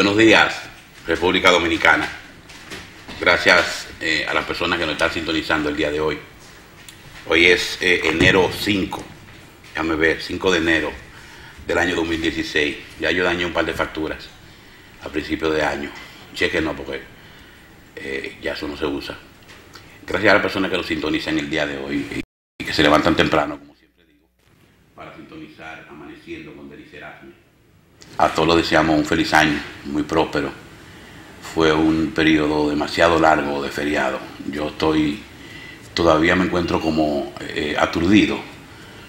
Buenos días, República Dominicana. Gracias a las personas que nos están sintonizando el día de hoy. Hoy es enero 5, déjame ver, 5 de enero del año 2016. Ya yo dañé un par de facturas a principios de año. Chequenlo porque ya eso no se usa. Gracias a las personas que nos sintonizan el día de hoy y que se levantan temprano, como siempre digo, para sintonizar Amaneciendo con Denis Erasme. A todos les deseamos un feliz año, muy próspero. Fue un periodo demasiado largo de feriado. Yo todavía me encuentro como aturdido.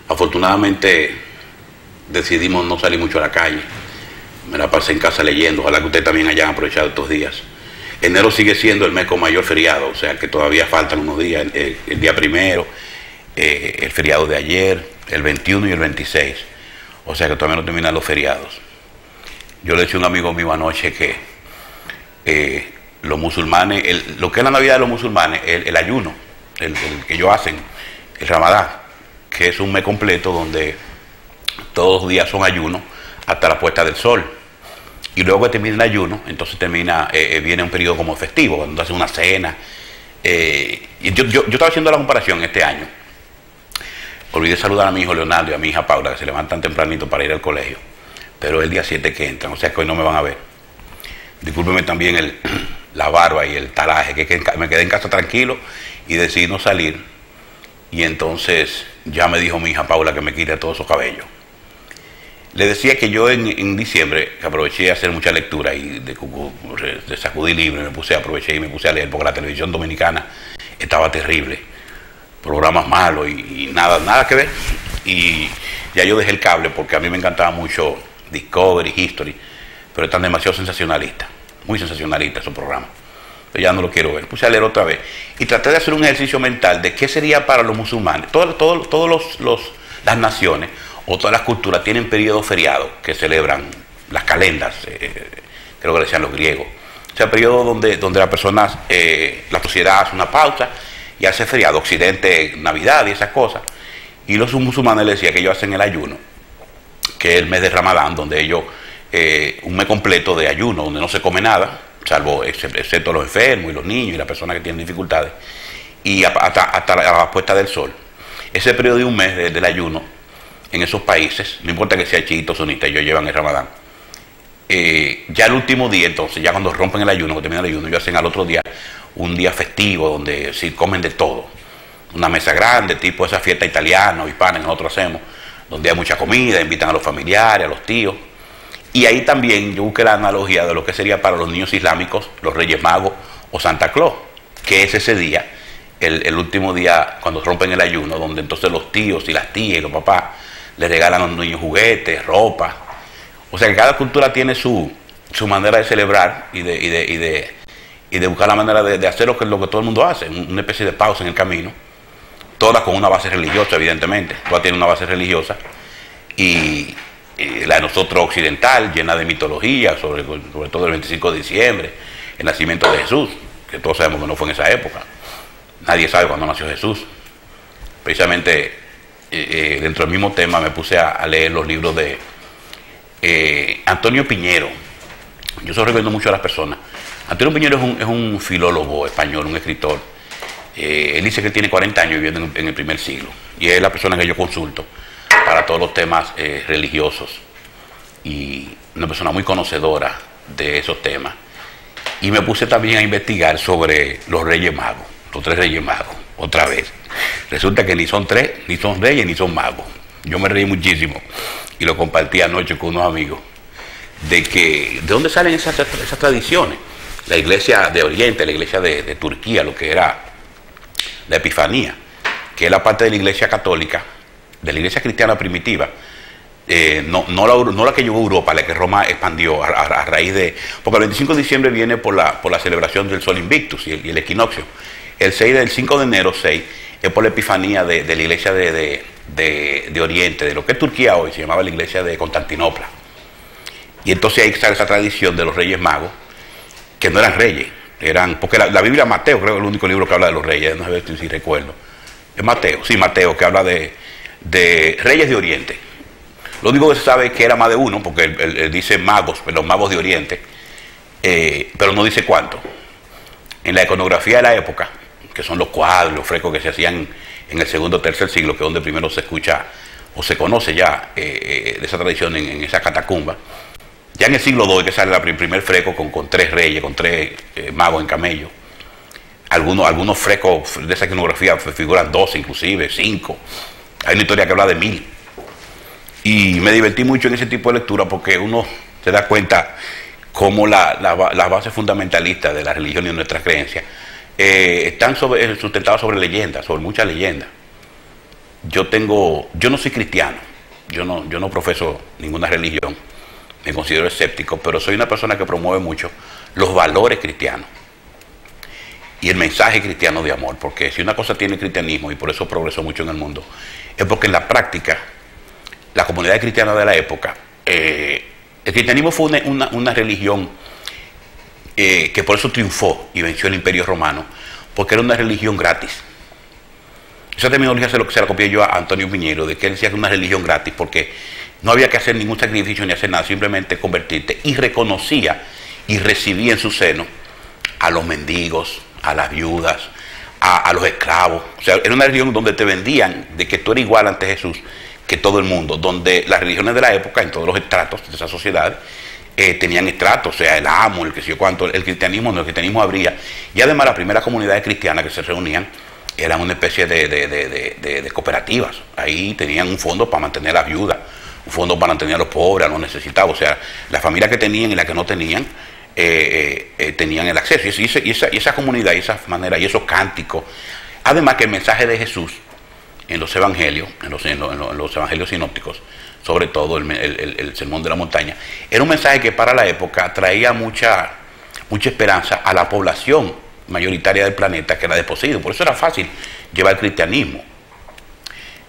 Afortunadamente decidimos no salir mucho a la calle. Me la pasé en casa leyendo. Ojalá que ustedes también hayan aprovechado estos días. Enero sigue siendo el mes con mayor feriado, o sea que todavía faltan unos días. El día primero, el feriado de ayer, el 21 y el 26. O sea que todavía no terminan los feriados. Yo le decía a un amigo mío anoche que los musulmanes, lo que es la Navidad de los musulmanes, el ayuno, el que ellos hacen, el Ramadán, que es un mes completo donde todos los días son ayunos hasta la puesta del sol. Y luego que termina el ayuno, entonces viene un periodo como festivo, cuando hacen una cena. Y yo estaba haciendo la comparación este año. Olvidé saludar a mi hijo Leonardo y a mi hija Paula, que se levantan tempranito para ir al colegio. Pero el día 7 que entran, o sea que hoy no me van a ver. Discúlpeme también la barba y el talaje, que me quedé en casa tranquilo y decidí no salir. Y entonces ya me dijo mi hija Paula que me quite todos esos cabellos. Le decía que yo en diciembre, que aproveché de hacer mucha lectura y de sacudir libros, aproveché y me puse a leer, porque la televisión dominicana estaba terrible. Programas malos y nada que ver. Y ya yo dejé el cable porque a mí me encantaba mucho Discovery, History, pero están demasiado sensacionalistas, muy sensacionalistas esos programas. Pero ya no lo quiero ver. Puse a leer otra vez y traté de hacer un ejercicio mental de qué sería para los musulmanes. Todas las naciones o todas las culturas tienen periodos feriados que celebran las calendas, creo que le decían los griegos. O sea, periodos donde las personas, la sociedad hace una pausa y hace feriado, Occidente, Navidad y esas cosas. Y los musulmanes les decía que ellos hacen el ayuno, que es el mes de Ramadán, donde ellos, un mes completo de ayuno, donde no se come nada, salvo excepto los enfermos y los niños y las personas que tienen dificultades, y hasta la puesta del sol. Ese periodo de un mes del ayuno, en esos países, no importa que sea chiito o sunita, ellos llevan el Ramadán. Ya el último día, entonces, ya cuando rompen el ayuno, que terminan el ayuno, ellos hacen al otro día un día festivo, donde sí comen de todo. Una mesa grande, tipo esa fiesta italiana o hispana que nosotros hacemos, donde hay mucha comida, invitan a los familiares, a los tíos. Y ahí también yo busqué la analogía de lo que sería para los niños islámicos, los Reyes Magos o Santa Claus, que es ese día, el último día cuando rompen el ayuno, donde entonces los tíos y las tías y los papás les regalan a los niños juguetes, ropa. O sea que cada cultura tiene su manera de celebrar y de buscar la manera de hacer lo que todo el mundo hace, una especie de pausa en el camino. Todas con una base religiosa, evidentemente. Todas tienen una base religiosa. Y la de nosotros occidental, llena de mitología, sobre todo el 25 de diciembre, el nacimiento de Jesús, que todos sabemos que no fue en esa época. Nadie sabe cuándo nació Jesús. Precisamente, dentro del mismo tema, me puse a leer los libros de Antonio Piñero. Yo se lo recomiendo mucho a las personas. Antonio Piñero es un filólogo español, un escritor. Él dice que él tiene 40 años viviendo en el primer siglo y es la persona que yo consulto para todos los temas religiosos y una persona muy conocedora de esos temas. Y me puse también a investigar sobre los Reyes Magos, los 3 Reyes Magos, otra vez. Resulta que ni son 3, ni son reyes, ni son magos. Yo me reí muchísimo y lo compartí anoche con unos amigos de dónde salen esas tradiciones. La iglesia de Oriente, la iglesia de Turquía, lo que era la Epifanía, que es la parte de la iglesia católica, de la iglesia cristiana primitiva, no la que llegó a Europa, la que Roma expandió a raíz de... Porque el 25 de diciembre viene por la celebración del Sol Invictus y el equinoccio. El 5 de enero, 6, es por la Epifanía de la iglesia de Oriente, de lo que es Turquía hoy, se llamaba la iglesia de Constantinopla. Y entonces ahí está esa tradición de los Reyes Magos, que no eran reyes, porque la Biblia, Mateo, creo que es el único libro que habla de los reyes, no sé si recuerdo. Es Mateo, sí, Mateo, que habla de reyes de Oriente. Lo único que se sabe es que era más de uno, porque él dice magos, pero los magos de Oriente, pero no dice cuánto. En la iconografía de la época, que son los cuadros, los frescos que se hacían en el segundo o tercer siglo, que es donde primero se escucha o se conoce ya de esa tradición en esa catacumba, ya en el siglo II que sale el primer fresco con 3 reyes, con 3 magos en camello. Algunos frescos de esa iconografía figuran 12 inclusive, 5. Hay una historia que habla de 1000. Y me divertí mucho en ese tipo de lectura porque uno se da cuenta cómo las bases fundamentalistas de la religión y de nuestras creencias están sustentadas sobre leyendas, sobre muchas leyendas. Yo no soy cristiano, yo no profeso ninguna religión, me considero escéptico, pero soy una persona que promueve mucho los valores cristianos y el mensaje cristiano de amor, porque si una cosa tiene el cristianismo, y por eso progresó mucho en el mundo, es porque en la práctica, la comunidad cristiana de la época, el cristianismo fue una religión que por eso triunfó y venció el Imperio Romano, porque era una religión gratis. Esa terminología se la copié yo a Antonio Piñero, de que él decía que era una religión gratis, porque no había que hacer ningún sacrificio ni hacer nada, simplemente convertirte, y reconocía y recibía en su seno a los mendigos, a las viudas, a los esclavos. O sea, era una religión donde te vendían de que tú eres igual ante Jesús que todo el mundo, donde las religiones de la época, en todos los estratos de esa sociedad, tenían estratos, o sea, el amo, el que sé yo cuánto, el cristianismo habría, y además las primeras comunidades cristianas que se reunían eran una especie de cooperativas. Ahí tenían un fondo para mantener a las viudas, un fondo para mantener a los pobres, a los necesitados, o sea, las familias que tenían y las que no tenían, tenían el acceso, y esa comunidad, y esa manera, y esos cánticos, además que el mensaje de Jesús en los evangelios, en los evangelios sinópticos, sobre todo el sermón de la montaña, era un mensaje que para la época traía mucha esperanza a la población mayoritaria del planeta, que era desposeído. Por eso era fácil llevar el cristianismo.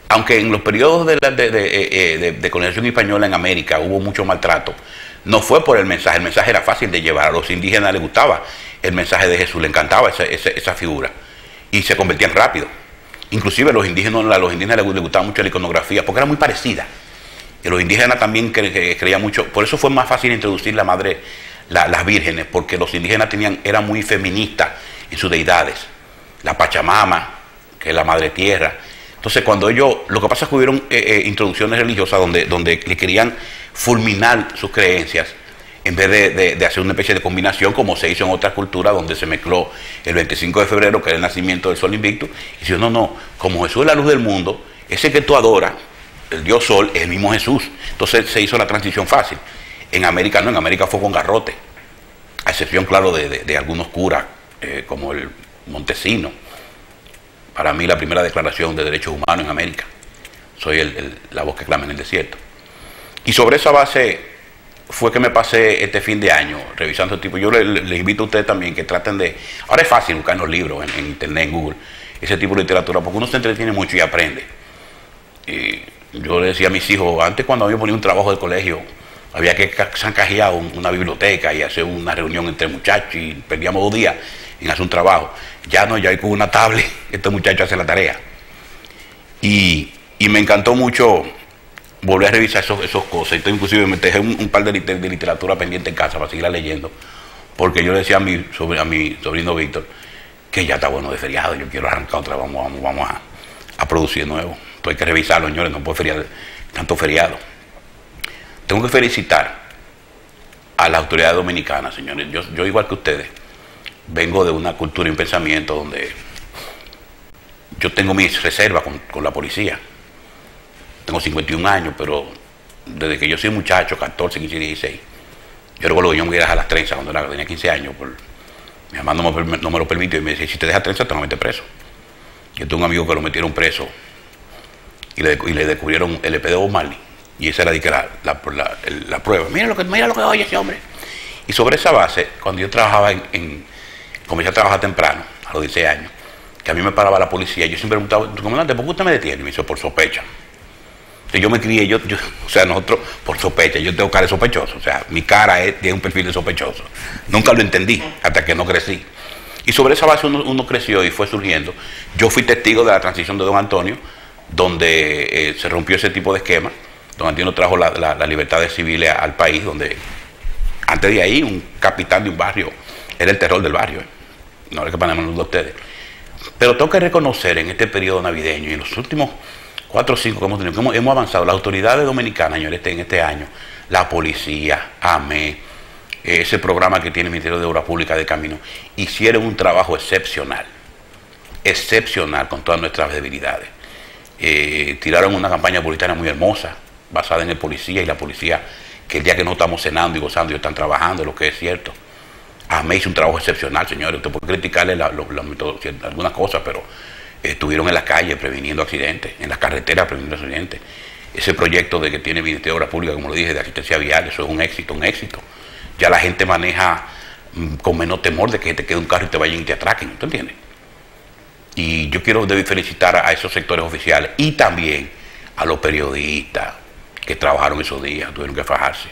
Aunque en los periodos de colonización española en América hubo mucho maltrato, no fue por el mensaje era fácil de llevar. A los indígenas les gustaba el mensaje de Jesús, les encantaba esa figura, y se convertían rápido. Inclusive a los indígenas les gustaba mucho la iconografía, porque era muy parecida. Y los indígenas también creían mucho, por eso fue más fácil introducir las vírgenes, porque los indígenas eran muy feministas en sus deidades. La Pachamama, que es la madre tierra. Entonces lo que pasa es que hubieron introducciones religiosas donde le querían fulminar sus creencias, en vez de hacer una especie de combinación, como se hizo en otras culturas, donde se mezcló el 25 de febrero, que era el nacimiento del sol invicto, y dijo, no, como Jesús es la luz del mundo, ese que tú adoras, el Dios Sol, es el mismo Jesús. Entonces se hizo la transición fácil. En América no, en América fue con garrote, a excepción, claro, de algunos curas, como el Montesino. Para mí la primera declaración de derechos humanos en América. Soy la voz que clama en el desierto. Y sobre esa base fue que me pasé este fin de año revisando tipo. Yo les invito a ustedes también que traten de... Ahora es fácil buscar los libros en internet, en Google, ese tipo de literatura, porque uno se entretiene mucho y aprende. Y yo le decía a mis hijos, antes cuando yo ponía un trabajo de colegio, había que zancajear una biblioteca y hacer una reunión entre muchachos, y perdíamos 2 días en hacer un trabajo. Ya no, ya hay con una tablet, estos muchachos hacen la tarea. Y me encantó mucho volver a revisar esos cosas. Entonces, inclusive me dejé un par de literatura pendiente en casa para seguirla leyendo, porque yo le decía a mi sobrino Víctor que ya está bueno de feriado, yo quiero arrancar otra, vamos a producir de nuevo. Entonces hay que revisarlo, señores, no puedo feriar tanto feriado. Tengo que felicitar a las autoridades dominicanas, señores. Yo igual que ustedes, vengo de una cultura y un pensamiento donde yo tengo mis reservas con la policía. Tengo 51 años, pero desde que yo soy muchacho, 14, 15, 16, yo recuerdo que yo me iba a dejar las trenzas cuando tenía 15 años. Mi mamá no me lo permitió y me decía, si te dejas trenzas te van a meter preso. Yo tengo un amigo que lo metieron preso y le descubrieron el EP de Bob Marley. Y esa era la prueba. Mira lo que oye ese hombre. Y sobre esa base, cuando yo trabajaba comencé a trabajar temprano, a los 16 años, que a mí me paraba la policía, yo siempre preguntaba, comandante, ¿por qué usted me detiene? Y me dice, por sospecha. Entonces yo me crié, o sea, nosotros, por sospecha, yo tengo cara de sospechoso, o sea, mi cara tiene un perfil de sospechoso. Nunca lo entendí, hasta que no crecí. Y sobre esa base uno creció y fue surgiendo. Yo fui testigo de la transición de don Antonio, donde se rompió ese tipo de esquema. Don Antonio trajo las libertades civiles al país, donde Antes de ahí, un capitán de un barrio era el terror del barrio. No es que ponemos de ustedes. Pero tengo que reconocer en este periodo navideño y en los últimos 4 o 5 que hemos tenido, que hemos avanzado. Las autoridades dominicanas, señores, en este año, la policía, AME, ese programa que tiene el Ministerio de Obras Públicas de Camino, hicieron un trabajo excepcional. Excepcional con todas nuestras debilidades. Tiraron una campaña publicitaria muy hermosa, basada en el policía y la policía, que el día que no estamos cenando y gozando, ellos están trabajando, lo que es cierto. AME hizo un trabajo excepcional, señores. Usted puede criticarle algunas cosas, pero estuvieron en las calles previniendo accidentes, en las carreteras previniendo accidentes. Ese proyecto de que tiene el Ministerio de Obras Públicas, como lo dije, de asistencia vial, eso es un éxito, un éxito. Ya la gente maneja con menos temor de que te quede un carro y te vayan y te atraquen, ¿usted entiende? Y yo quiero felicitar a esos sectores oficiales y también a los periodistas que trabajaron esos días, tuvieron que fajarse.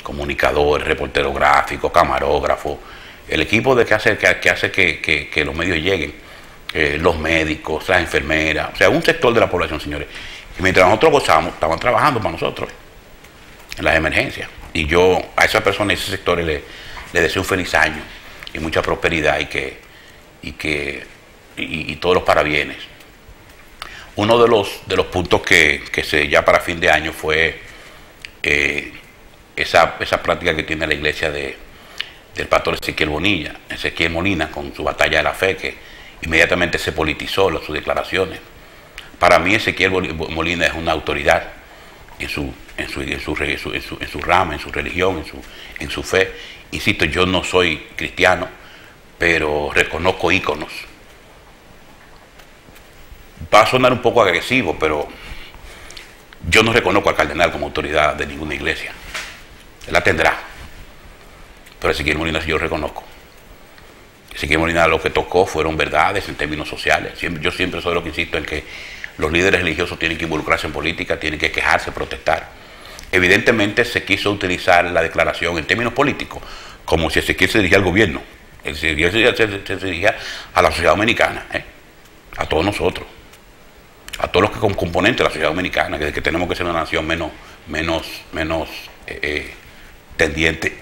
Comunicadores, reporteros gráficos, camarógrafos, el equipo que hace que los medios lleguen, los médicos, las enfermeras, o sea, un sector de la población, señores, que mientras nosotros gozamos, estaban trabajando para nosotros en las emergencias. Y yo a esas personas, a esos sectores, les deseo un feliz año y mucha prosperidad y todos los parabienes. Uno de los puntos que ya para fin de año fue esa práctica que tiene la iglesia del pastor Ezequiel Molina, con su batalla de la fe, que inmediatamente se politizó sus declaraciones. Para mí Ezequiel Molina es una autoridad en su rama, en su religión, en su fe. Insisto, yo no soy cristiano, pero reconozco íconos. Va a sonar un poco agresivo, pero yo no reconozco al cardenal como autoridad de ninguna iglesia. Él la tendrá, pero Ezequiel Molina sí yo reconozco. Ezequiel Molina lo que tocó fueron verdades en términos sociales. Yo siempre soy lo que insisto en que los líderes religiosos tienen que involucrarse en política, tienen que quejarse, protestar. Evidentemente se quiso utilizar la declaración en términos políticos, como si Ezequiel se dirigía al gobierno. Ezequiel se dirigía a la sociedad dominicana, a todos nosotros, a todos los que son componentes de la sociedad dominicana, que tenemos que ser una nación menos tendiente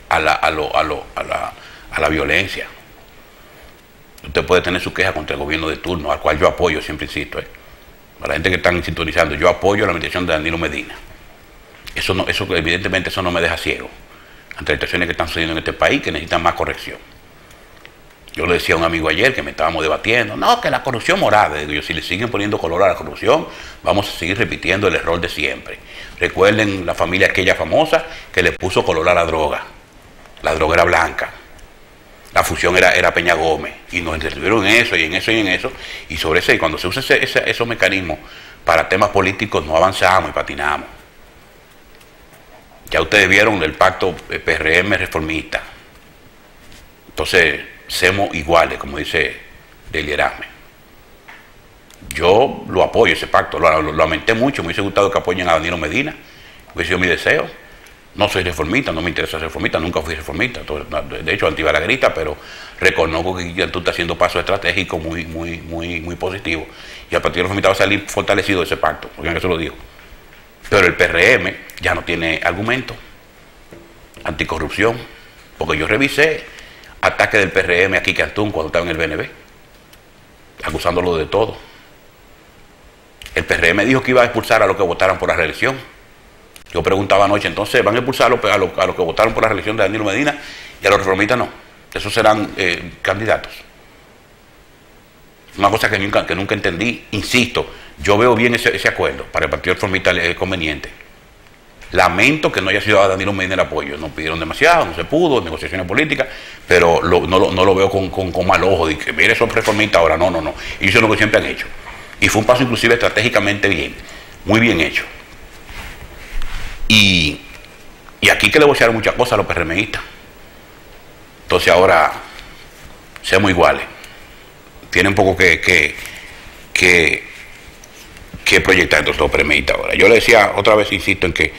a la violencia. Usted puede tener su queja contra el gobierno de turno, al cual yo apoyo, siempre insisto. Para la gente que están sintonizando, yo apoyo la administración de Danilo Medina. Evidentemente eso no me deja ciego ante las situaciones que están sucediendo en este país, que necesitan más corrección. Yo le decía a un amigo ayer que me estábamos debatiendo, no, que la corrupción morada. Digo yo, si le siguen poniendo color a la corrupción, vamos a seguir repitiendo el error de siempre. Recuerden la familia aquella famosa que le puso color a la droga. La droga era blanca. La fusión era Peña Gómez. Y nos entretuvieron en eso, y en eso, y en eso. Y sobre eso, y cuando se usa esos mecanismos para temas políticos, no avanzamos y patinamos. Ya ustedes vieron el pacto PRM reformista. Entonces, seamos iguales, como dice Delia Erasme. Yo lo apoyo, ese pacto, lo lamenté mucho, me hubiese gustado que apoyen a Danilo Medina, hubiese sido mi deseo. No soy reformista, no me interesa ser reformista, nunca fui reformista, de hecho antibalaguerista, pero reconozco que tú estás haciendo pasos estratégicos muy positivos. Y el Partido Reformista va a salir fortalecido de ese pacto, porque eso lo digo. Pero el PRM ya no tiene argumento anticorrupción, porque yo revisé ataque del PRM aquí Cantún cuando estaba en el BNB, acusándolo de todo. El PRM dijo que iba a expulsar a los que votaran por la reelección. Yo preguntaba anoche, entonces, ¿van a expulsar a los que votaron por la reelección de Danilo Medina y a los reformistas no? Esos serán candidatos. Una cosa que nunca entendí, insisto, yo veo bien ese acuerdo, para el Partido Reformista es conveniente. Lamento que no haya sido a Danilo Medina el apoyo, no pidieron demasiado, no se pudo, negociaciones políticas, pero no lo veo con mal ojo, de que mire, son reformistas ahora, no. Y eso es lo que siempre han hecho. Y fue un paso inclusive estratégicamente bien, muy bien hecho. Y aquí que le voy a echar muchas cosas a los PRMistas. Entonces ahora seamos iguales. Tiene un poco que proyectar entonces los PRMistas ahora. Yo le decía otra vez, insisto en que le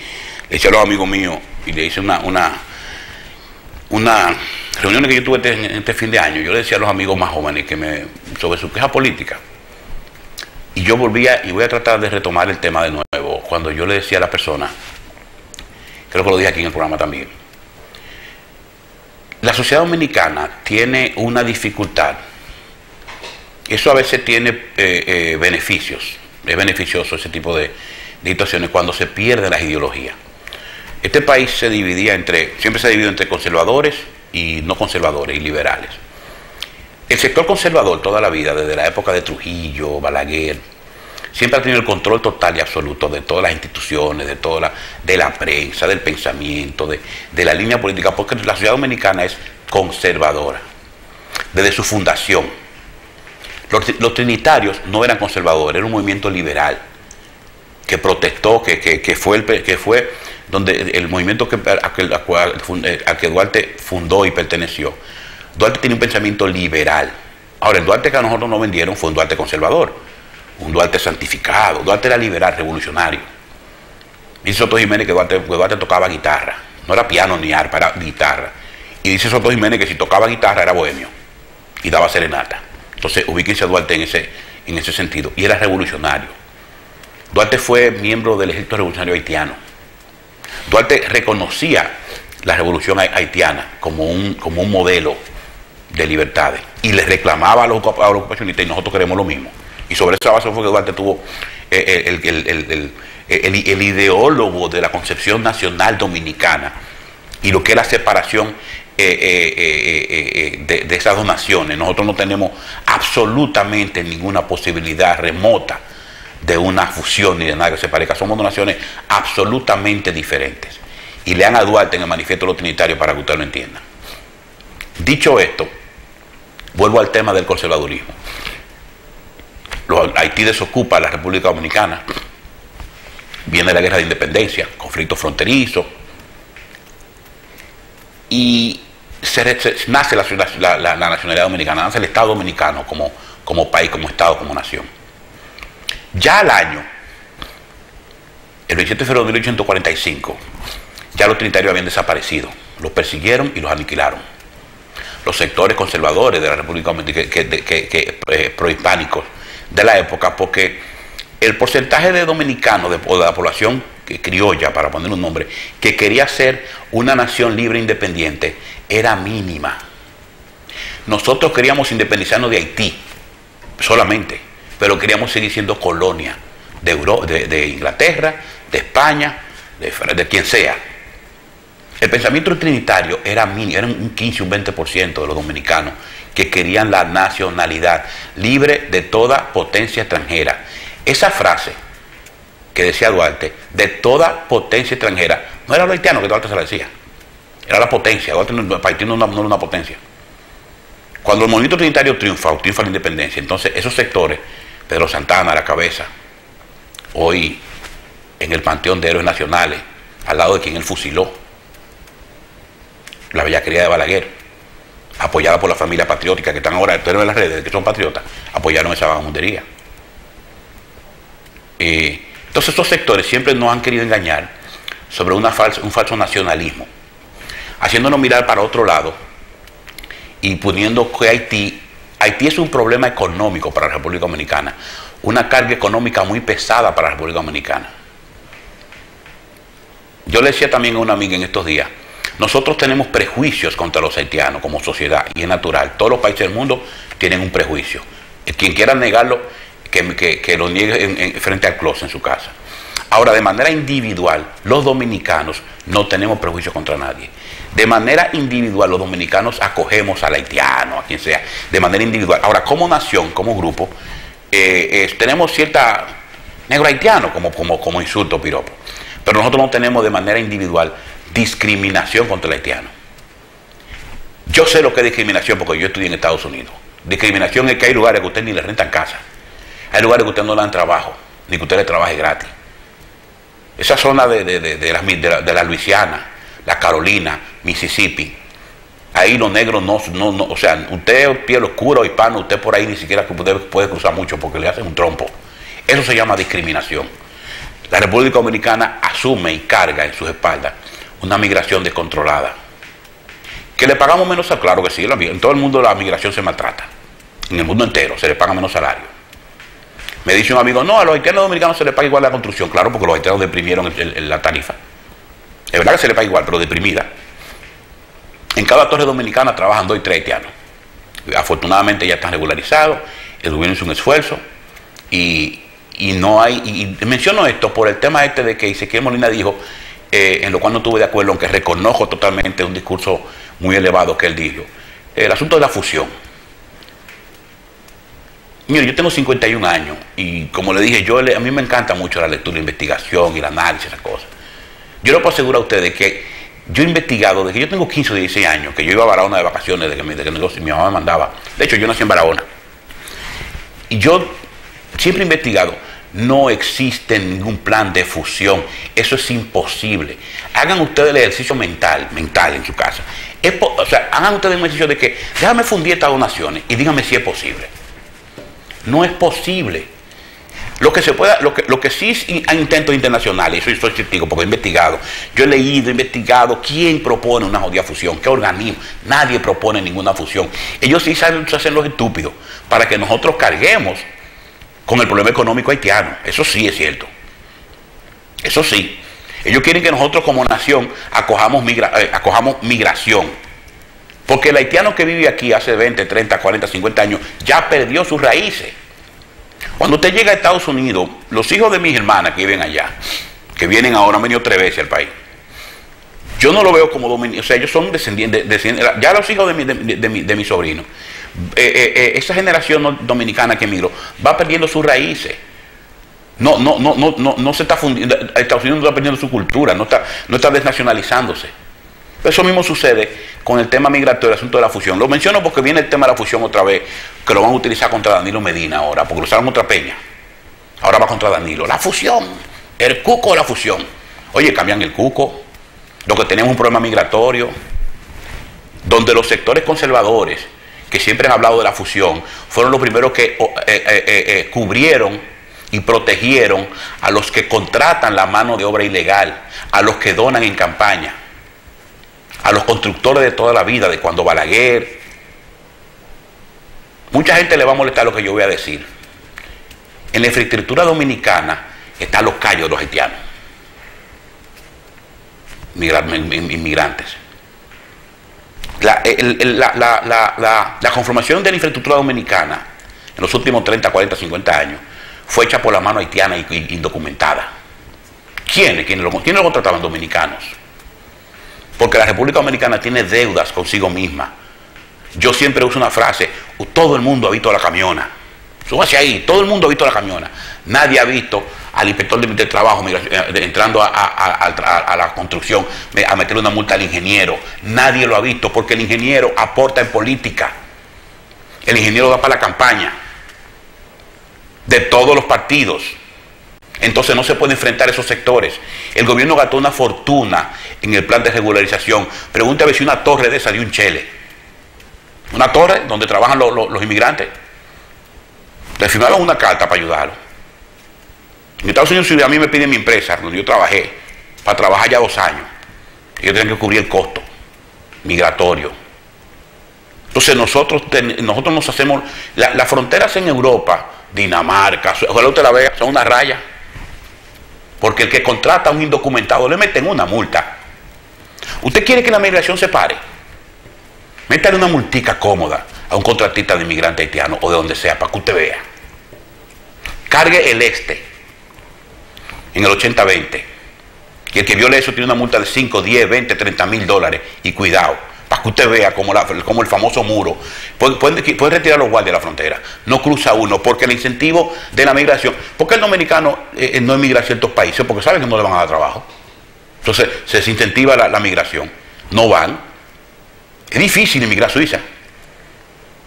decía a los amigos míos y le hice una reunión que yo tuve en este fin de año. Yo le decía a los amigos más jóvenes sobre su queja política. Y yo volvía y voy a tratar de retomar el tema de nuevo. Cuando yo le decía a la persona, creo que lo dije aquí en el programa también, La sociedad dominicana tiene una dificultad. Eso a veces tiene beneficios. Es beneficioso ese tipo de situaciones cuando se pierden las ideologías. Este país siempre se ha dividido entre conservadores y no conservadores y liberales. El sector conservador toda la vida, desde la época de Trujillo, Balaguer, siempre ha tenido el control total y absoluto de todas las instituciones, de la prensa, del pensamiento, de la línea política, porque la sociedad dominicana es conservadora desde su fundación. Los trinitarios no eran conservadores, era un movimiento liberal que protestó, que fue donde el movimiento al que Duarte fundó y perteneció. Duarte tiene un pensamiento liberal. Ahora, el Duarte que a nosotros nos vendieron fue un Duarte conservador, un Duarte santificado. Duarte era liberal, revolucionario. Dice Soto Jiménez que Duarte tocaba guitarra, no era piano ni arpa, era guitarra. Y dice Soto Jiménez que si tocaba guitarra era bohemio y daba serenata. Entonces, ubíquense a Duarte en ese sentido. Y era revolucionario. Duarte fue miembro del ejército revolucionario haitiano. Duarte reconocía la revolución haitiana como un modelo de libertades y les reclamaba a los ocupacionistas, y nosotros queremos lo mismo. Y sobre esa base fue que Duarte tuvo el ideólogo de la concepción nacional dominicana y lo que es la separación de esas dos naciones. Nosotros no tenemos absolutamente ninguna posibilidad remota de una fusión ni de nada que se parezca. Somos dos naciones absolutamente diferentes. Y lean a Duarte en el Manifiesto de los Trinitarios para que usted lo entienda. Dicho esto, vuelvo al tema del conservadurismo. Haití desocupa a la República Dominicana. Viene la guerra de independencia, conflicto fronterizo. Y nace la nacionalidad dominicana, nace el Estado dominicano como país, como Estado, como nación. Ya al año, el 27 de febrero de 1845, ya los trinitarios habían desaparecido. Los persiguieron y los aniquilaron. Los sectores conservadores de la República Dominicana, prohispánicos de la época, porque el porcentaje de dominicanos o de la población criolla, para poner un nombre, que quería ser una nación libre e independiente, era mínima. Nosotros queríamos independizarnos de Haití solamente, pero queríamos seguir siendo colonia de Inglaterra, de España, de quien sea. El pensamiento trinitario era mínimo, era un 15, un 20% de los dominicanos que querían la nacionalidad libre de toda potencia extranjera. Esa frase que decía Duarte, de toda potencia extranjera, no era lo haitiano que Duarte se la decía, era la potencia. Duarte Haití no era una potencia. Cuando el movimiento trinitario triunfa la independencia, entonces esos sectores, Pedro Santana a la cabeza, hoy en el panteón de héroes nacionales, al lado de quien él fusiló, la bellaquería de Balaguer, apoyada por la familia patriótica que están ahora en las redes, que son patriotas, apoyaron esa vagabundería. Entonces estos sectores siempre nos han querido engañar sobre un falso nacionalismo, haciéndonos mirar para otro lado y poniendo que Haití es un problema económico para la República Dominicana, una carga económica muy pesada para la República Dominicana. Yo le decía también a una amiga en estos días, nosotros tenemos prejuicios contra los haitianos como sociedad, y es natural. Todos los países del mundo tienen un prejuicio. Quien quiera negarlo, que lo niegue frente al closet en su casa. Ahora, de manera individual, los dominicanos no tenemos prejuicios contra nadie. De manera individual, los dominicanos acogemos al haitiano, a quien sea, de manera individual. Ahora, como nación, como grupo, tenemos cierta negro haitiano como insulto, piropo. Pero nosotros no tenemos de manera individual discriminación contra el haitiano. Yo sé lo que es discriminación porque yo estudié en Estados Unidos. Discriminación es que hay lugares que usted ni le rentan casa. Hay lugares que usted no le dan trabajo, ni que usted le trabaje gratis. Esa zona de la Luisiana, la Carolina, Mississippi, ahí los negros o sea, usted piel oscura o hispano, usted por ahí ni siquiera puede cruzar mucho porque le hacen un trompo. Eso se llama discriminación. La República Dominicana asume y carga en sus espaldas una migración descontrolada. ¿Que le pagamos menos? Claro que sí, en todo el mundo la migración se maltrata. En el mundo entero se le paga menos salario. Me dice un amigo, no, a los haitianos dominicanos se les paga igual la construcción. Claro, porque los haitianos deprimieron la tarifa. Es verdad que se les paga igual, pero deprimida. En cada torre dominicana trabajan 2 y 3 haitianos. Afortunadamente ya están regularizados, el gobierno hizo un esfuerzo y no hay, y menciono esto por el tema este de que Ezequiel Molina dijo, en lo cual no estuve de acuerdo, aunque reconozco totalmente un discurso muy elevado que él dijo, el asunto de la fusión. Mire, yo tengo 51 años y como le dije, a mí me encanta mucho la lectura, la investigación y el análisis, esas cosas. Yo le puedo asegurar a ustedes que yo he investigado desde que yo tengo 15 o 16 años, que yo iba a Barahona de vacaciones, de que mi mamá me mandaba. De hecho, yo nací en Barahona. Y yo siempre he investigado, no existe ningún plan de fusión. Eso es imposible. Hagan ustedes el ejercicio mental en su casa. O sea, hagan ustedes un ejercicio de que, déjame fundir estas 2 naciones y díganme si es posible. No es posible. Lo que sí hay intentos internacionales, y eso soy testigo porque he investigado. Yo he leído, investigado quién propone una jodida fusión, qué organismo. Nadie propone ninguna fusión. Ellos sí se hacen los estúpidos para que nosotros carguemos con el problema económico haitiano. Eso sí es cierto. Eso sí. Ellos quieren que nosotros como nación acojamos migración. Porque el haitiano que vive aquí hace 20, 30, 40, 50 años ya perdió sus raíces. Cuando usted llega a Estados Unidos, los hijos de mis hermanas que viven allá, que vienen ahora, han venido 3 veces al país, yo no lo veo como dominicanos, o sea, ellos son descendientes, ya los hijos de mi sobrino, esa generación dominicana que emigró, va perdiendo sus raíces. No se está fundiendo, Estados Unidos no está perdiendo su cultura, no está desnacionalizándose. Eso mismo sucede con el tema migratorio, el asunto de la fusión. Lo menciono porque viene el tema de la fusión otra vez, que lo van a utilizar contra Danilo Medina ahora, porque lo usaron contra Peña. Ahora va contra Danilo. La fusión, el cuco de la fusión. Oye, cambian el cuco. Lo que tenemos un problema migratorio, donde los sectores conservadores, que siempre han hablado de la fusión, fueron los primeros que cubrieron y protegieron a los que contratan la mano de obra ilegal, a los que donan en campaña, a los constructores de toda la vida, de cuando Balaguer. Mucha gente le va a molestar lo que yo voy a decir. En la infraestructura dominicana están los callos de los haitianos, inmigrantes. La conformación de la infraestructura dominicana en los últimos 30, 40, 50 años fue hecha por la mano haitiana y indocumentada. ¿Quiénes lo contrataban? Dominicanos. Porque la República Dominicana tiene deudas consigo misma. Yo siempre uso una frase, todo el mundo ha visto la camiona. Súbase ahí, todo el mundo ha visto la camiona. Nadie ha visto al inspector de trabajo entrando a la construcción a meterle una multa al ingeniero. Nadie lo ha visto porque el ingeniero aporta en política. El ingeniero va para la campaña de todos los partidos. Entonces no se puede enfrentar esos sectores. El gobierno gastó una fortuna en el plan de regularización. Pregúntame si una torre de esa dio un chele. Una torre donde trabajan los inmigrantes. Le firmaron una carta para ayudarlos. En Estados Unidos, si a mí me piden mi empresa, donde yo trabajé, para trabajar ya 2 años, ellos tienen que cubrir el costo migratorio. Entonces nosotros nos hacemos, las fronteras en Europa, Dinamarca, ojalá usted la vea, son una raya. Porque el que contrata a un indocumentado le meten una multa. ¿Usted quiere que la migración se pare? Métale una multica cómoda a un contratista de inmigrante haitiano o de donde sea, para que usted vea. Cargue el en el 80-20. Y el que viole eso tiene una multa de 5, 10, 20, 30 mil dólares. Y cuidado, para que usted vea como el famoso muro. Puede retirar los guardias de la frontera. No cruza uno, porque el incentivo de la migración. ¿Por qué el dominicano no emigra a ciertos países? Porque saben que no le van a dar trabajo. Entonces se desincentiva la migración. No van. Es difícil emigrar a Suiza.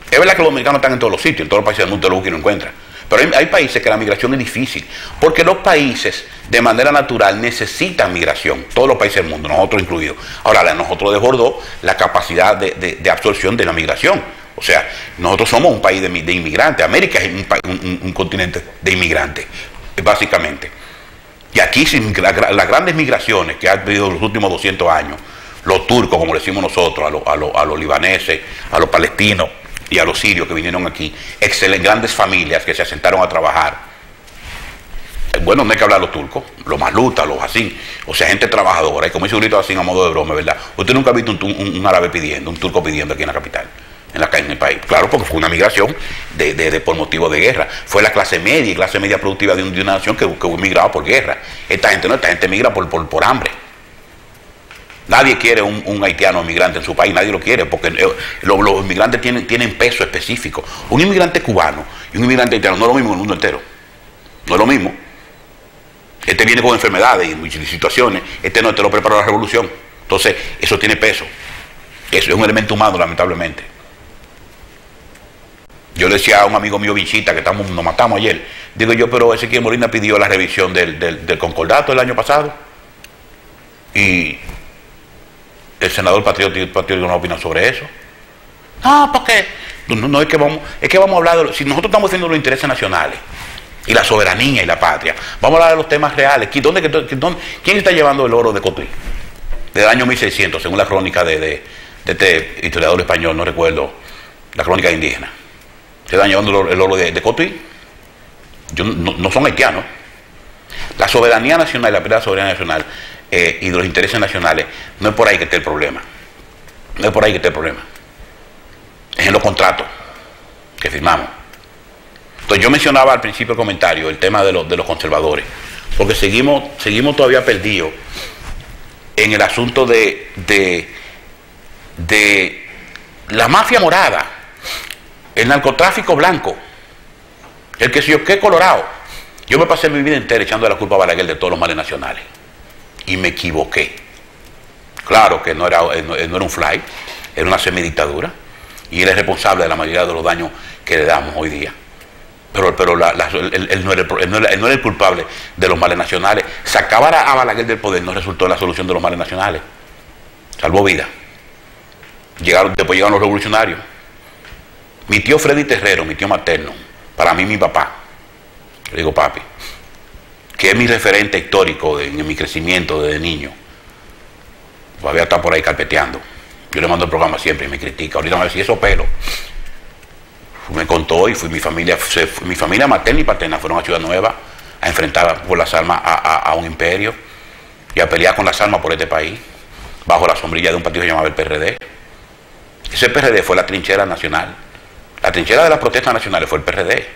Es verdad que los dominicanos están en todos los sitios, en todos los países del mundo, lo que no encuentran. Pero hay países que la migración es difícil, porque los países de manera natural necesitan migración, todos los países del mundo, nosotros incluidos. Ahora, nosotros desbordó la capacidad de absorción de la migración. O sea, nosotros somos un país de inmigrantes, América es un continente de inmigrantes, básicamente. Y aquí las grandes migraciones que han habido en los últimos 200 años, los turcos, como le decimos nosotros, a los libaneses, a los palestinos y a los sirios que vinieron aquí, grandes familias que se asentaron a trabajar. bueno, no hay que hablar los turcos, los malutas, los así, o sea, gente trabajadora, y como dice un grito así a modo de broma, ¿verdad? Usted nunca ha visto un árabe pidiendo, un turco pidiendo aquí en la capital, en el país. Claro, porque fue una migración por motivo de guerra. Fue la clase media productiva de una nación que hubo migrado por guerra. Esta gente migra por hambre. Nadie quiere un haitiano inmigrante en su país, nadie lo quiere, porque los inmigrantes tienen peso específico. Un inmigrante cubano y un inmigrante haitiano no es lo mismo en el mundo entero. No es lo mismo. Este viene con enfermedades y situaciones. Este no te lo preparó la revolución. Entonces, eso tiene peso. Eso es un elemento humano, lamentablemente. Yo le decía a un amigo mío, Vinchita, que nos matamos ayer. Digo yo, pero Ezequiel Molina pidió la revisión del concordato el año pasado. Y el senador patriótico no opina sobre eso. No, porque no es que vamos a hablar de si nosotros estamos haciendo los intereses nacionales y la soberanía y la patria, vamos a hablar de los temas reales. ¿Quién está llevando el oro de Cotuí? Desde el año 1600, según la crónica de este historiador español, no recuerdo, la crónica indígena. Se están llevando el oro de Cotuí. No son haitianos. La soberanía nacional, la pérdida de la soberanía nacional y de los intereses nacionales, no es por ahí que esté el problema. No es por ahí que esté el problema. Es en los contratos que firmamos. Entonces yo mencionaba al principio del comentario el tema de los conservadores, porque seguimos todavía perdidos en el asunto de la mafia morada, el narcotráfico blanco, el que si yo qué colorado. Yo me pasé mi vida entera echando la culpa a Balaguer de todos los males nacionales y me equivoqué. Claro que no era un fly, era una semidictadura y él es responsable de la mayoría de los daños que le damos hoy día. Pero él no era el culpable de los males nacionales. Sacar a Balaguer del poder no resultó la solución de los males nacionales. Salvó vida. Después llegaron los revolucionarios. Mi tío Freddy Terrero, mi tío materno, para mí mi papá, le digo papi, que es mi referente histórico en mi crecimiento desde niño, todavía está por ahí carpeteando. Yo le mando el programa siempre y me critica. Ahorita me decía, esos pelos. Me contó y mi familia materna y paterna fueron a Ciudad Nueva a enfrentar por las armas a un imperio y a pelear con las armas por este país, bajo la sombrilla de un partido que se llamaba el PRD. Ese PRD fue la trinchera nacional. La trinchera de las protestas nacionales fue el PRD,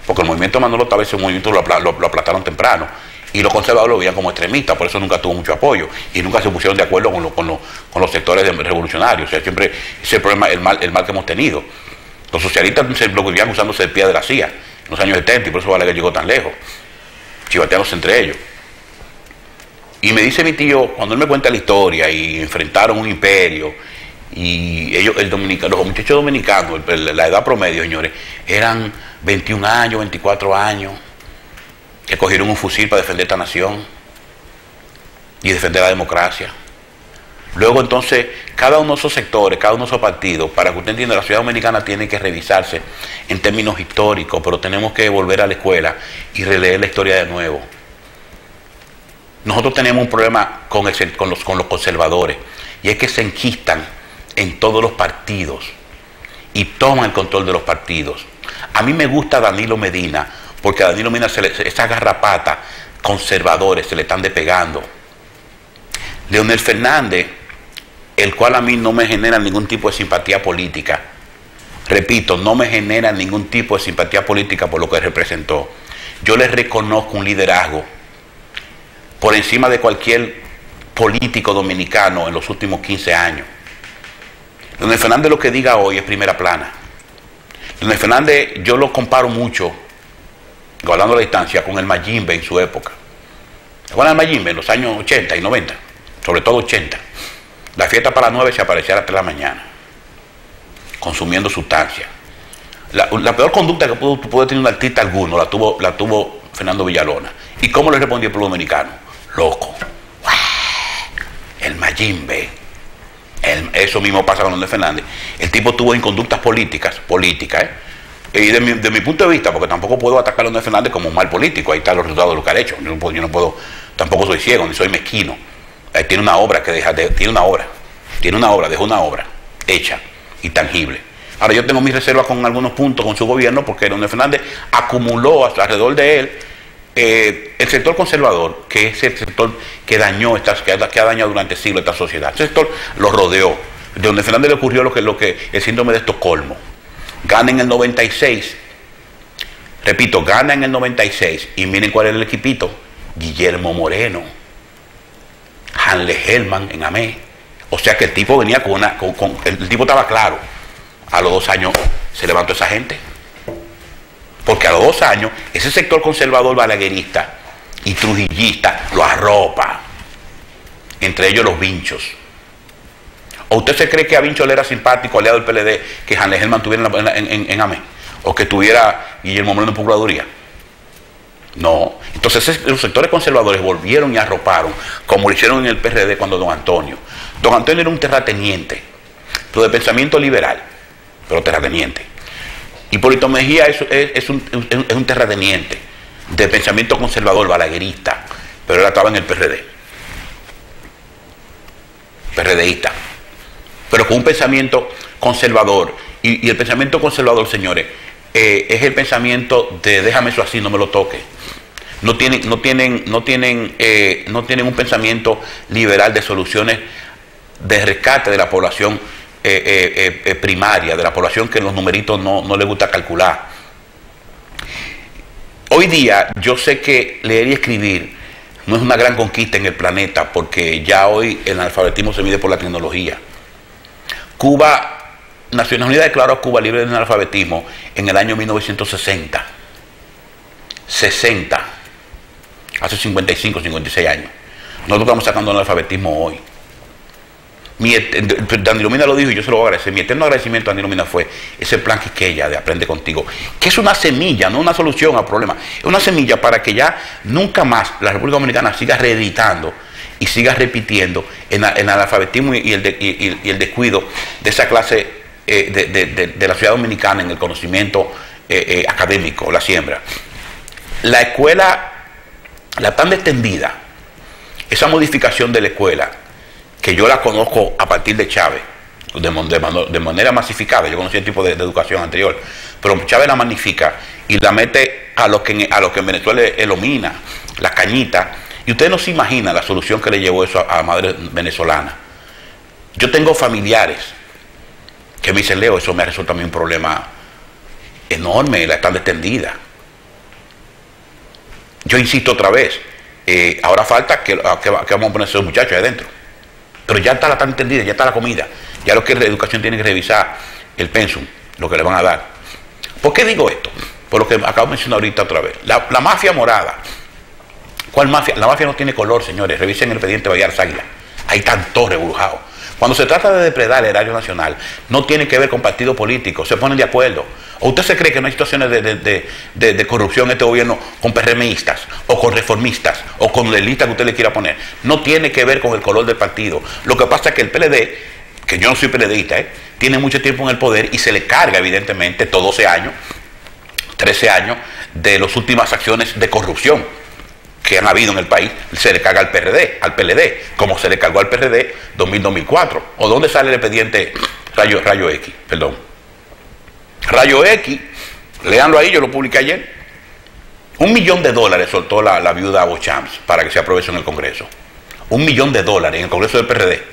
porque el movimiento Manolo Tavares, ese movimiento lo aplastaron temprano, y los conservadores lo veían como extremista, por eso nunca tuvo mucho apoyo, y nunca se pusieron de acuerdo con los sectores revolucionarios. O sea, siempre ese es el problema, el mal que hemos tenido. Los socialistas lo vivían usándose el pie de la CIA en los años 70, y por eso Balaguer llegó tan lejos, chivateándose entre ellos. Y me dice mi tío, cuando él me cuenta la historia, y enfrentaron un imperio, y ellos, los muchachos dominicanos, la edad promedio, señores, eran 21 años, 24 años, que cogieron un fusil para defender esta nación y defender la democracia. Luego entonces, cada uno de esos sectores, cada uno de esos partidos, para que usted entienda, la sociedad dominicana tiene que revisarse en términos históricos, pero tenemos que volver a la escuela y releer la historia de nuevo. Nosotros tenemos un problema con los conservadores, y es que se enquistan en todos los partidos y toman el control de los partidos. A mí me gusta Danilo Medina, porque a Danilo Medina esa garrapata conservadores se le están despegando. Leonel Fernández, el cual a mí no me genera ningún tipo de simpatía política, repito, no me genera ningún tipo de simpatía política por lo que representó. Yo le reconozco un liderazgo por encima de cualquier político dominicano en los últimos 15 años. Leonel Fernández lo que diga hoy es primera plana. Leonel Fernández yo lo comparo mucho, guardando la distancia, con el Mayimbe en su época. ¿Se acuerdan del Mayimbe en los años 80 y 90? Sobre todo 80. La fiesta para las 9 se aparecía a las 3 de la mañana, consumiendo sustancias. La peor conducta que pudo tener un artista alguno la tuvo Fernando Villalona. ¿Y cómo le respondió el pueblo dominicano? Loco. El Mayimbe. Eso mismo pasa con Leonel Fernández. El tipo tuvo inconductas políticas, y de mi punto de vista, porque tampoco puedo atacar a Leonel Fernández como un mal político, ahí están los resultados de lo que ha hecho. Yo no puedo, tampoco soy ciego, ni soy mezquino. Ahí tiene una obra dejó una obra hecha y tangible. Ahora yo tengo mis reservas con algunos puntos con su gobierno, porque Leonel Fernández acumuló alrededor de él el sector conservador, que es el sector que dañó, que ha dañado durante siglos esta sociedad, ese sector lo rodeó, de donde Fernández le ocurrió lo que el síndrome de Estocolmo. Gana en el 96, repito, gana en el 96, y miren cuál es el equipito: Guillermo Moreno, Hanle Hellman en AME. O sea que el tipo venía el tipo estaba claro. A los 2 años se levantó esa gente. Porque a los 2 años, ese sector conservador balaguerista y trujillista lo arropa. Entre ellos los Vinchos. ¿O usted se cree que a Vincho le era simpático, aliado del PLD, que Hanle Hellman tuviera en AME? ¿O que tuviera Guillermo Moreno en Procuraduría? No. Entonces los sectores conservadores volvieron y arroparon, como lo hicieron en el PRD cuando Don Antonio era un terrateniente, pero de pensamiento liberal, pero terrateniente. Hipólito Mejía es un terrateniente de pensamiento conservador balaguerista, pero él estaba en el PRD, PRDista, pero con un pensamiento conservador. Y el pensamiento conservador, señores, es el pensamiento de déjame eso así, no me lo toque. No tienen un pensamiento liberal de soluciones de rescate de la población primaria, de la población que los numeritos no le gusta calcular. Hoy día yo sé que leer y escribir no es una gran conquista en el planeta, porque ya hoy el analfabetismo se mide por la tecnología. Naciones Unidas declaró a Cuba libre del analfabetismo en el año 1960. 60. Hace 55, 56 años. Nosotros estamos sacando el analfabetismo hoy. Danilo Mina lo dijo y yo se lo voy a agradecer. Mi eterno agradecimiento a Danilo Mina fue ese plan Quisqueya de Aprende Contigo, que es una semilla, no una solución al problema. Es una semilla para que ya nunca más la República Dominicana siga reeditando y siga repitiendo el analfabetismo y el descuido de esa clase de la sociedad dominicana en el conocimiento académico, la siembra. La escuela, la tan extendida, esa modificación de la escuela, que yo la conozco a partir de Chávez, de manera masificada. Yo conocí el tipo de educación anterior, pero Chávez la magnifica y la mete a lo que en Venezuela es lo mina, la cañita, y usted no se imagina la solución que le llevó eso a madres venezolanas. Yo tengo familiares que me dicen: Leo, eso me ha resuelto a mí un problema enorme, la tan extendida. Yo insisto otra vez, ahora falta que vamos a poner a esos muchachos ahí adentro. Pero ya está la tan entendida, ya está la comida. Ya lo que la educación tiene que revisar el pensum, lo que le van a dar. ¿Por qué digo esto? Por lo que acabo de mencionar ahorita otra vez. La mafia morada. ¿Cuál mafia? La mafia no tiene color, señores. Revisen el expediente Bayar Águila. Ahí están todos rebrujados. Cuando se trata de depredar el erario nacional, no tiene que ver con partidos políticos, se ponen de acuerdo. ¿O usted se cree que no hay situaciones de corrupción en este gobierno con PRMistas, o con reformistas, o con la lista que usted le quiera poner? No tiene que ver con el color del partido. Lo que pasa es que el PLD, que yo no soy PLDista, tiene mucho tiempo en el poder y se le carga, evidentemente, todos 12 años, 13 años, de las últimas acciones de corrupción que han habido en el país. Se le carga al PLD, como se le cargó al PRD 2000-2004. ¿O dónde sale el expediente Rayo X? Perdón. Rayo X, léanlo ahí, yo lo publiqué ayer. $1 millón soltó la viuda Beauchamp para que se apruebe eso en el Congreso. $1 millón en el Congreso del PRD,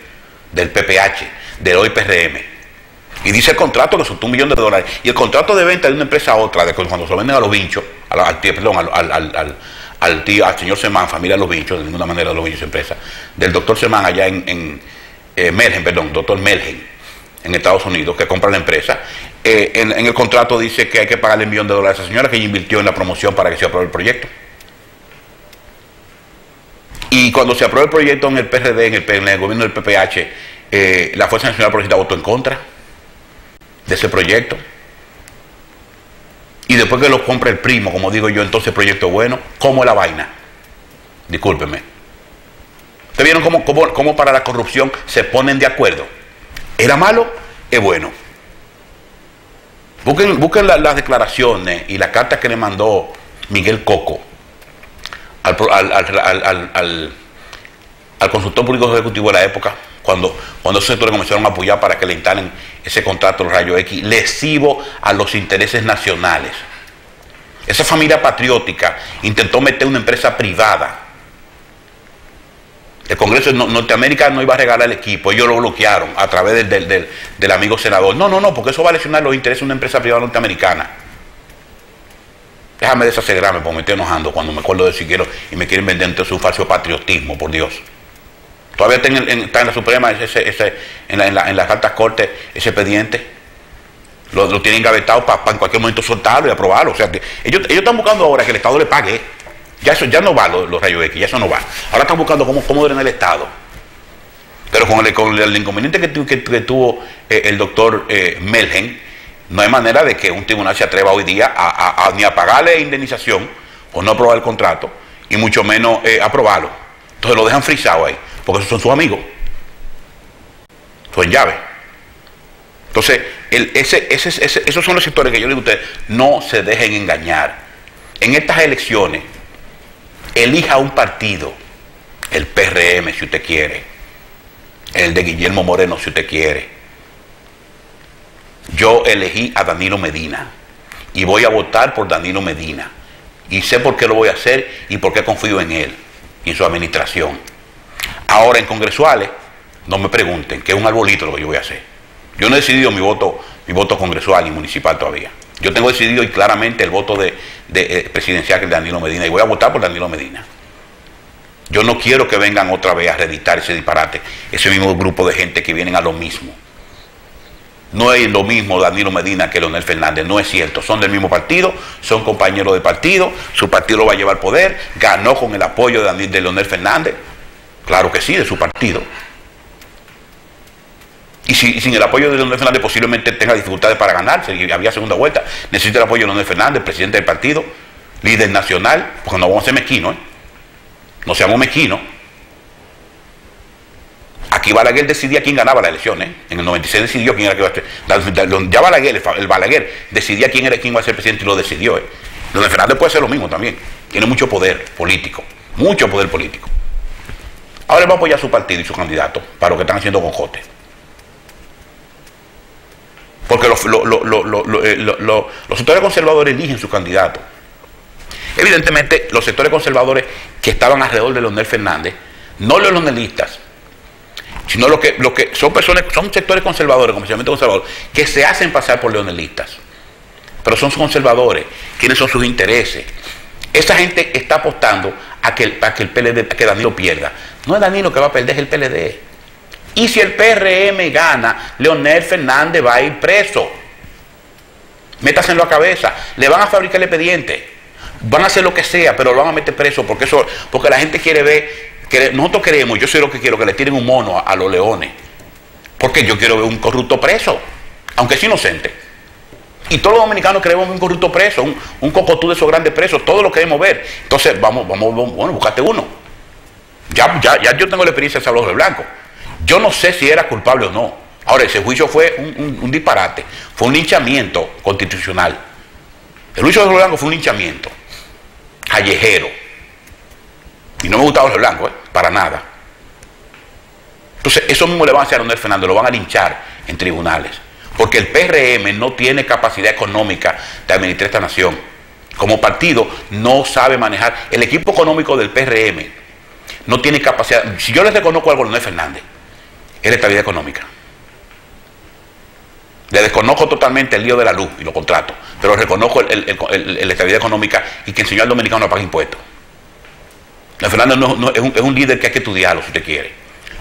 del PPH, del OIPRM. Y dice el contrato que soltó $1 millón. Y el contrato de venta de una empresa a otra, de cuando se lo venden a los Vinchos, al señor Semán, familia de los Vinchos, de ninguna manera los Vinchos empresa, del doctor Semán allá en doctor Melgen, en Estados Unidos, que compra la empresa. En el contrato dice que hay que pagarle $1 millón a esa señora que ella invirtió en la promoción para que se apruebe el proyecto. Y cuando se apruebe el proyecto en el PRD, en el gobierno del PPH, la Fuerza Nacional Progresista votó en contra de ese proyecto. Y después que lo compra el primo, como digo yo, entonces el proyecto es bueno. ¿Cómo es la vaina? Discúlpeme. ¿Ustedes vieron cómo para la corrupción se ponen de acuerdo? ¿Era malo? Es bueno. Busquen las declaraciones y las cartas que le mandó Miguel Coco al consultor público ejecutivo de la época, cuando esos sectores comenzaron a apoyar para que le instalen ese contrato, los Rayo X, lesivo a los intereses nacionales. Esa familia patriótica intentó meter una empresa privada. El Congreso de Norteamérica no iba a regalar el equipo, ellos lo bloquearon a través del amigo senador. No, porque eso va a lesionar los intereses de una empresa privada norteamericana. Déjame desacelerarme porque me estoy enojando cuando me acuerdo de Siquero y me quieren vender entonces un falso patriotismo, por Dios. Todavía está en la Suprema, en las altas cortes, ese expediente. Lo tienen engavetado para en cualquier momento soltarlo y aprobarlo. O sea, que ellos están buscando ahora que el Estado le pague. Ya eso ya no va, los rayos X, ya eso no va. Ahora están buscando cómo drenar el Estado. Pero con el inconveniente que tuvo el doctor Melgen, no hay manera de que un tribunal se atreva hoy día ni a pagarle indemnización o no aprobar el contrato, y mucho menos aprobarlo. Entonces lo dejan frisado ahí, porque esos son sus amigos. Son en llave. Entonces, esos son los sectores que yo le digo a ustedes, no se dejen engañar. En estas elecciones, elija un partido, el PRM si usted quiere, el de Guillermo Moreno si usted quiere. Yo elegí a Danilo Medina y voy a votar por Danilo Medina. Y sé por qué lo voy a hacer y por qué confío en él y en su administración. Ahora en congresuales, no me pregunten, que es un arbolito lo que yo voy a hacer. Yo no he decidido mi voto congresual y municipal todavía. Yo tengo decidido y claramente el voto presidencial que es de Danilo Medina, y voy a votar por Danilo Medina. Yo no quiero que vengan otra vez a reeditar ese disparate, ese mismo grupo de gente que vienen a lo mismo. No es lo mismo Danilo Medina que Leonel Fernández, no es cierto. Son del mismo partido, son compañeros de partido, su partido lo va a llevar al poder, ganó con el apoyo de Leonel Fernández, claro que sí, de su partido. Y sin el apoyo de Leonel Fernández posiblemente tenga dificultades para ganar, si había segunda vuelta. Necesita el apoyo de Leonel Fernández, presidente del partido, líder nacional, porque no vamos a ser mezquinos, no seamos mezquinos. Aquí Balaguer decidía quién ganaba las elecciones, en el 96 decidió quién era que iba a ser. Ya Balaguer, el Balaguer decidía quién iba a ser presidente y lo decidió. Leonel Fernández puede hacer lo mismo también, tiene mucho poder político, mucho poder político. Ahora él va a apoyar a su partido y su candidato para lo que están haciendo con Jote. Porque los sectores conservadores eligen su candidato. Evidentemente, los sectores conservadores que estaban alrededor de Leonel Fernández, no los leonelistas, sino lo que son personas, son sectores conservadores, comercialmente conservadores, que se hacen pasar por leonelistas. Pero son conservadores, quiénes son sus intereses. Esa gente está apostando a que Danilo pierda. No es Danilo que va a perder, es el PLD. Y si el PRM gana, Leonel Fernández va a ir preso. Métase en la cabeza. Le van a fabricar el expediente. Van a hacer lo que sea, pero lo van a meter preso porque la gente quiere ver. Nosotros queremos, yo sé lo que quiero, que le tiren un mono a los leones. Porque yo quiero ver un corrupto preso, aunque es inocente. Y todos los dominicanos queremos ver un corrupto preso, un cocotú de esos grandes presos, todos lo queremos ver. Entonces, bueno, búscate uno. Ya yo tengo la experiencia de Salvador Blanco. Yo no sé si era culpable o no. Ahora, ese juicio fue un disparate, fue un linchamiento constitucional. El juicio de Jorge Blanco fue un linchamiento callejero. Y no me gustaba Jorge Blanco, para nada. Entonces, eso mismo le van a hacer a Leonel Fernández, lo van a linchar en tribunales. Porque el PRM no tiene capacidad económica de administrar esta nación. Como partido, no sabe manejar. El equipo económico del PRM no tiene capacidad. Si yo les reconozco algo a Leonel Fernández, es la estabilidad económica. Le desconozco totalmente el lío de la luz y los contratos, pero reconozco la estabilidad económica y que enseñó al dominicano a pagar impuestos. Leonel Fernández es un líder que hay que estudiarlo si usted quiere.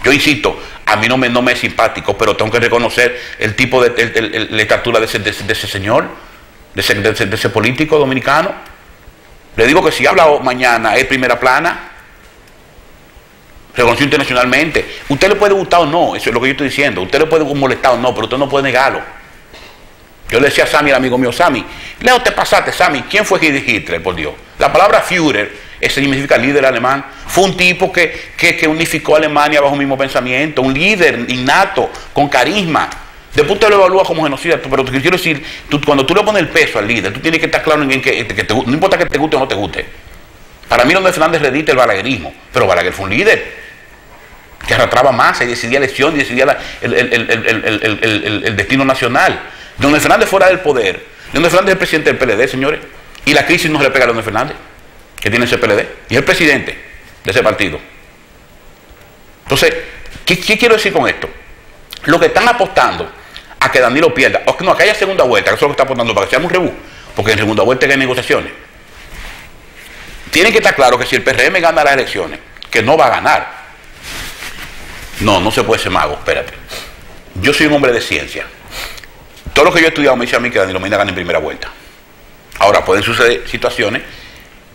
Yo insisto, a mí no me es simpático, pero tengo que reconocer el tipo la estatura de ese señor, de ese político dominicano. Le digo que si habla mañana es primera plana, reconocido internacionalmente. Usted le puede gustar o no, eso es lo que yo estoy diciendo. Usted le puede molestar o no, pero usted no puede negarlo. Yo le decía a Sammy, el amigo mío, Sammy, Leo, te pasaste, Sammy, ¿quién fue Hitler, por Dios? La palabra Führer, ese significa líder alemán, fue un tipo que unificó a Alemania bajo el mismo pensamiento, un líder innato, con carisma. Después usted lo evalúa como genocida, pero te quiero decir, cuando tú le pones el peso al líder, tú tienes que estar claro en que no importa que te guste o no te guste. Para mí Leonel Fernández redita el balaguerismo, pero Balaguer fue un líder que arrastraba masa y decidía elección, y decidía el destino nacional. Leonel Fernández fuera del poder. Leonel Fernández es el presidente del PLD, señores, Y la crisis no se le pega a Leonel Fernández, que tiene ese PLD, y es el presidente de ese partido. Entonces, ¿qué quiero decir con esto? Lo que están apostando a que Danilo pierda, o que no, que haya segunda vuelta, que eso es lo que está apostando para que sea un rebú, porque en segunda vuelta hay negociaciones. Tienen que estar claro que si el PRM gana las elecciones, que no va a ganar. No se puede ser mago, espérate. Yo soy un hombre de ciencia. Todo lo que yo he estudiado me dice a mí que Danilo Medina gana en primera vuelta. Ahora, pueden suceder situaciones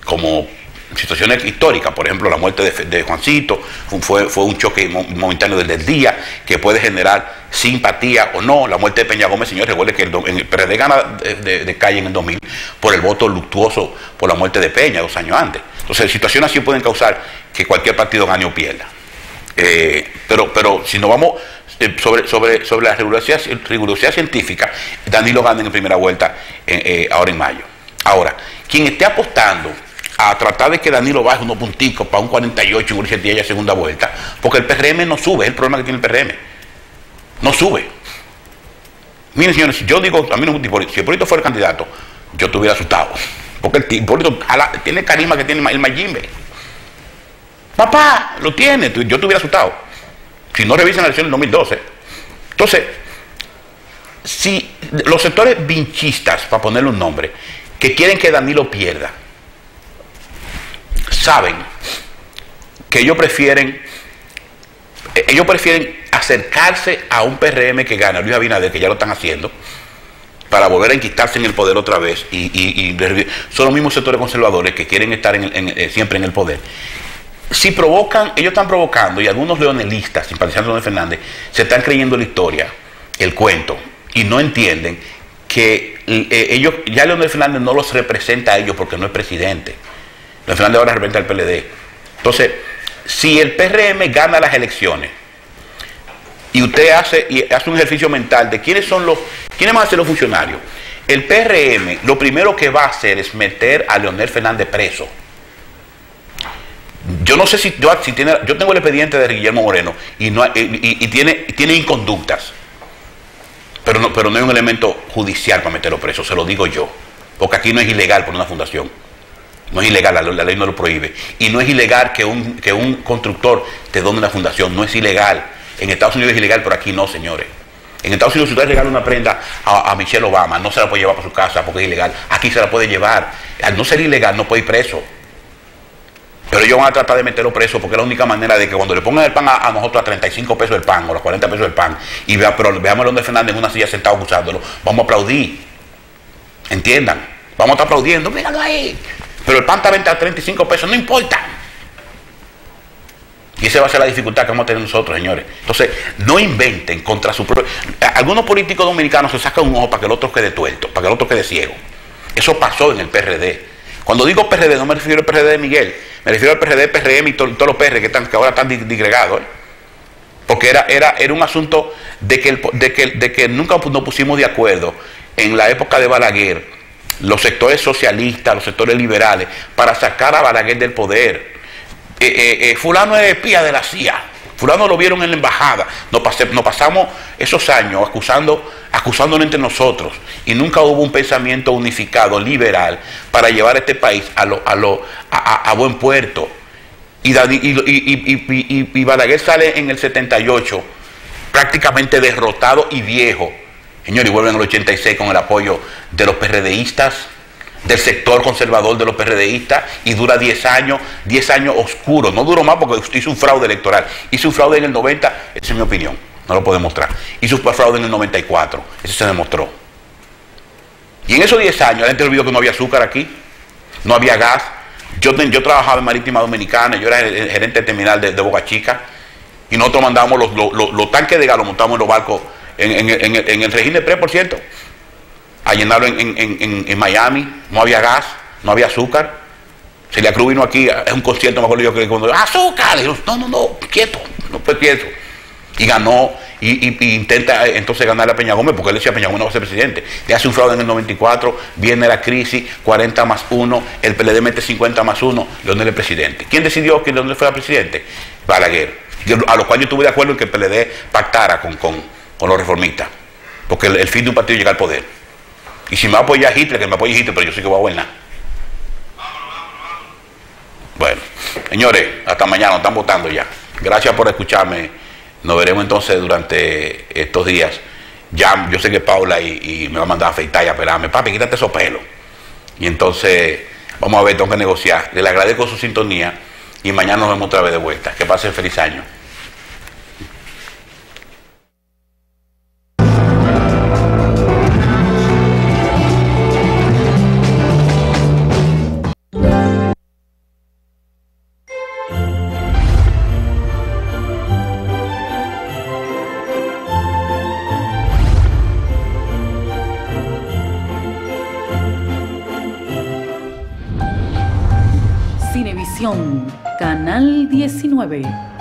como situaciones históricas, por ejemplo, la muerte de Juancito fue un choque momentáneo del día que puede generar simpatía o no. La muerte de Peña Gómez, señores, recuerde que el PRD gana de calle en el 2000 por el voto luctuoso por la muerte de Peña 2 años antes. Entonces, situaciones así pueden causar que cualquier partido gane o pierda. Pero si nos vamos sobre la rigurosidad científica, Danilo gana en primera vuelta ahora en mayo. Ahora, quien esté apostando a tratar de que Danilo baje unos punticos para un 48, un 47 y segunda vuelta, porque el PRM no sube, es el problema que tiene el PRM. No sube. Miren, señores, si yo digo, a mí no me gusta, si Hipólito fuera el candidato, yo estuviera asustado. Porque el Hipólito tiene el carisma que tiene el Mayimbe. Papá, lo tiene, yo estuviera asustado. Si no revisan la elección del 2012. Entonces, si los sectores vinchistas, para ponerle un nombre, que quieren que Danilo pierda, saben que ellos prefieren acercarse a un PRM que gana, Luis Abinader, que ya lo están haciendo, para volver a enquistarse en el poder otra vez, y son los mismos sectores conservadores que quieren estar siempre en el poder. Si provocan, ellos están provocando, y algunos leonelistas, simpatizantes de Leonel Fernández, se están creyendo la historia, el cuento, y no entienden que ya Leonel Fernández no los representa a ellos porque no es presidente. Leonel Fernández ahora representa al PLD. Entonces, si el PRM gana las elecciones y usted hace un ejercicio mental de quiénes van a ser los funcionarios, el PRM lo primero que va a hacer es meter a Leonel Fernández preso. Yo no sé si tiene, yo tengo el expediente de Guillermo Moreno y tiene inconductas, pero no hay un elemento judicial para meterlo preso, se lo digo yo, porque aquí no es ilegal por una fundación. No es ilegal, la ley no lo prohíbe. Y no es ilegal que un constructor te done una fundación, no es ilegal. En Estados Unidos es ilegal, pero aquí no, señores. En Estados Unidos, si usted regala una prenda a Michelle Obama, no se la puede llevar para su casa porque es ilegal. Aquí se la puede llevar. Al no ser ilegal, no puede ir preso. Pero ellos van a tratar de meterlo preso porque es la única manera de que cuando le pongan el pan a nosotros a 35 pesos el pan o a los 40 pesos el pan, pero veamos a Leonel Fernández en una silla sentado acusándolo, vamos a aplaudir. Entiendan. Vamos a estar aplaudiendo, míralo ahí. Pero el pan está a 20 a 35 pesos, no importa. Y esa va a ser la dificultad que vamos a tener nosotros, señores. Entonces, no inventen contra su propio. Algunos políticos dominicanos se sacan un ojo para que el otro quede tuerto, para que el otro quede ciego. Eso pasó en el PRD. Cuando digo PRD, no me refiero al PRD de Miguel, me refiero al PRD, PRM y todos los PR que ahora están digregados. Porque era un asunto de que nunca nos pusimos de acuerdo en la época de Balaguer, los sectores socialistas, los sectores liberales, para sacar a Balaguer del poder. Fulano es espía de la CIA, fulano lo vieron en la embajada. Nos pasamos esos años acusándonos entre nosotros y nunca hubo un pensamiento unificado, liberal, para llevar a este país a buen puerto. Y Balaguer sale en el 78 prácticamente derrotado y viejo. Señor, y vuelven en el 86 con el apoyo de los PRDistas, del sector conservador de los PRDistas, y dura 10 años oscuros. No duró más porque hizo un fraude electoral. Hizo un fraude en el 90, esa es mi opinión, no lo puedo demostrar. Hizo un fraude en el 94, ese se demostró. Y en esos 10 años, la gente olvidó que no había azúcar aquí, no había gas. Yo trabajaba en Marítima Dominicana, yo era el gerente terminal de Boca Chica, y nosotros mandábamos los tanques de gas, los montábamos en los barcos, en el régimen pre, por cierto, a llenarlo en Miami. No había gas, no había azúcar. Celia Cruz vino aquí a un concierto, me acuerdo yo, que cuando ¡azúcar! Dijo, no, quieto, no fue quieto. Y ganó, y intenta entonces ganar a Peña Gómez, porque él decía Peña Gómez no va a ser presidente. Le hace un fraude en el 94, viene la crisis, 40 más 1, el PLD mete 50 más 1, Leonel es presidente. ¿Quién decidió que Leonel fuera presidente? Balaguer. A lo cual yo estuve de acuerdo en que el PLD pactara con los reformistas, porque el fin de un partido es llegar al poder. Y si me va a apoyar Hitler, que me apoye Hitler, pero yo sé que voy a gobernar. Bueno, señores, hasta mañana, nos están votando ya. Gracias por escucharme. Nos veremos entonces durante estos días. Ya, yo sé que Paula y me va a mandar a afeitar y a pelarme. Papi, quítate esos pelos. Y entonces, vamos a ver, tengo que negociar. Les agradezco su sintonía y mañana nos vemos otra vez de vuelta. Que pasen feliz año. Cinevisión, Canal 19.